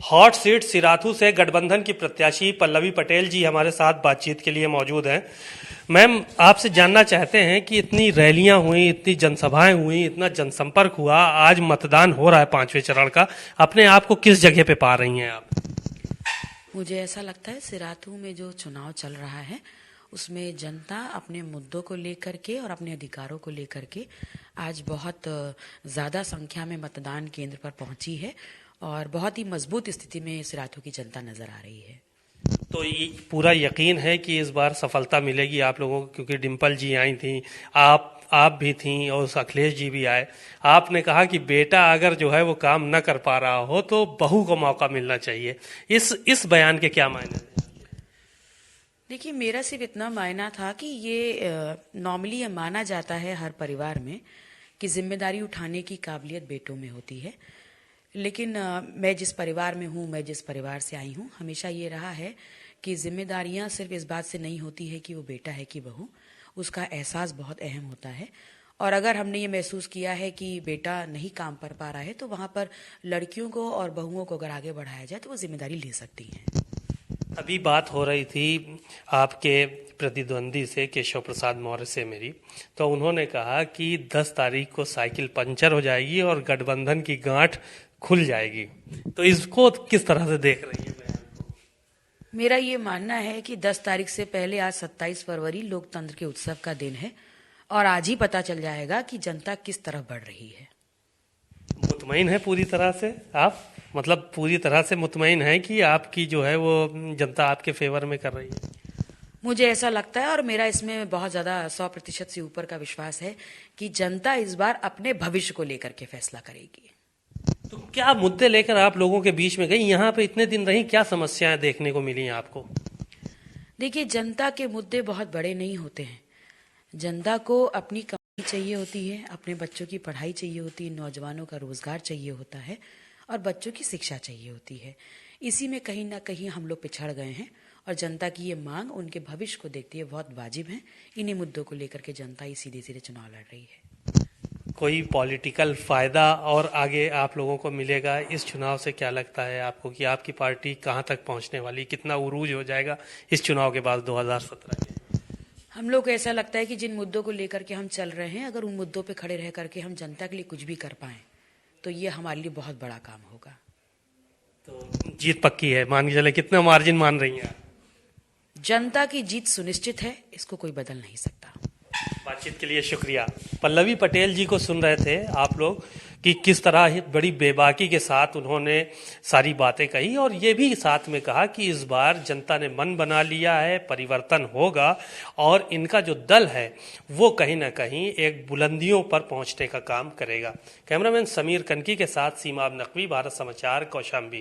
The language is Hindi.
हॉट सीट सिराथू से गठबंधन की प्रत्याशी पल्लवी पटेल जी हमारे साथ बातचीत के लिए मौजूद हैं। मैम, आपसे जानना चाहते हैं कि इतनी रैलियां हुई, इतनी जनसभाएं हुई, इतना जनसंपर्क हुआ, आज मतदान हो रहा है 5वें चरण का, अपने आप को किस जगह पे पा रही हैं आप? मुझे ऐसा लगता है सिराथू में जो चुनाव चल रहा है उसमें जनता अपने मुद्दों को लेकर के और अपने अधिकारों को लेकर के आज बहुत ज़्यादा संख्या में मतदान केंद्र पर पहुंची है और बहुत ही मजबूत स्थिति में सिराथू की जनता नजर आ रही है। तो ये पूरा यकीन है कि इस बार सफलता मिलेगी आप लोगों को, क्योंकि डिम्पल जी आई थी, आप भी थी और अखिलेश जी भी आए। आपने कहा कि बेटा अगर जो है वो काम न कर पा रहा हो तो बहू को मौका मिलना चाहिए। इस बयान के क्या मायने हैं? देखिए, मेरा सिर्फ इतना मायना था कि ये नॉर्मली ये माना जाता है हर परिवार में कि जिम्मेदारी उठाने की काबिलियत बेटों में होती है। लेकिन मैं जिस परिवार में हूँ, मैं जिस परिवार से आई हूँ, हमेशा ये रहा है कि जिम्मेदारियाँ सिर्फ इस बात से नहीं होती है कि वो बेटा है कि बहू, उसका एहसास बहुत अहम होता है। और अगर हमने ये महसूस किया है कि बेटा नहीं काम कर पा रहा है तो वहाँ पर लड़कियों को और बहुओं को अगर आगे बढ़ाया जाए तो वो जिम्मेदारी ले सकती हैं। अभी बात हो रही थी आपके प्रतिद्वंदी से, केशव प्रसाद मौर्य से मेरी, तो उन्होंने कहा कि 10 तारीख को साइकिल पंचर हो जाएगी और गठबंधन की गांठ खुल जाएगी। तो इसको किस तरह से देख रही है? मेरा ये मानना है कि 10 तारीख से पहले आज 27 फरवरी लोकतंत्र के उत्सव का दिन है और आज ही पता चल जाएगा कि जनता किस तरफ बढ़ रही है। मुतमईन है पूरी तरह से आप? मतलब पूरी तरह से मुतमईन है कि आपकी जो है वो जनता आपके फेवर में कर रही है? मुझे ऐसा लगता है और मेरा इसमें बहुत ज्यादा 100% से ऊपर का विश्वास है कि जनता इस बार अपने भविष्य को लेकर के फैसला करेगी। तो क्या मुद्दे लेकर आप लोगों के बीच में गई? यहाँ पे इतने दिन रही, क्या समस्याएं देखने को मिली आपको? देखिए, जनता के मुद्दे बहुत बड़े नहीं होते हैं। जनता को अपनी कमाई चाहिए होती है, अपने बच्चों की पढ़ाई चाहिए होती है, नौजवानों का रोजगार चाहिए होता है और बच्चों की शिक्षा चाहिए होती है। इसी में कहीं ना कहीं हम लोग पिछड़ गए हैं और जनता की ये मांग उनके भविष्य को देखते हुए बहुत वाजिब है। इन्हीं मुद्दों को लेकर के जनता ही सीधे सीधे चुनाव लड़ रही है। कोई पॉलिटिकल फायदा और आगे आप लोगों को मिलेगा इस चुनाव से? क्या लगता है आपको कि आपकी पार्टी कहां तक पहुंचने वाली, कितना उरूज हो जाएगा इस चुनाव के बाद 2017 के? हम लोग को ऐसा लगता है कि जिन मुद्दों को लेकर के हम चल रहे हैं, अगर उन मुद्दों पे खड़े रह करके हम जनता के लिए कुछ भी कर पाए तो ये हमारे लिए बहुत बड़ा काम होगा। तो जीत पक्की है, मान के चले? कितना मार्जिन मान रही हैं? जनता की जीत सुनिश्चित है, इसको कोई बदल नहीं सकता। बातचीत के लिए शुक्रिया। पल्लवी पटेल जी को सुन रहे थे आप लोग कि किस तरह बड़ी बेबाकी के साथ उन्होंने सारी बातें कही और ये भी साथ में कहा कि इस बार जनता ने मन बना लिया है, परिवर्तन होगा और इनका जो दल है वो कहीं ना कहीं एक बुलंदियों पर पहुंचने का काम करेगा। कैमरामैन समीर कनकी के साथ सीमा नकवी, भारत समाचार, कौशाम्बी।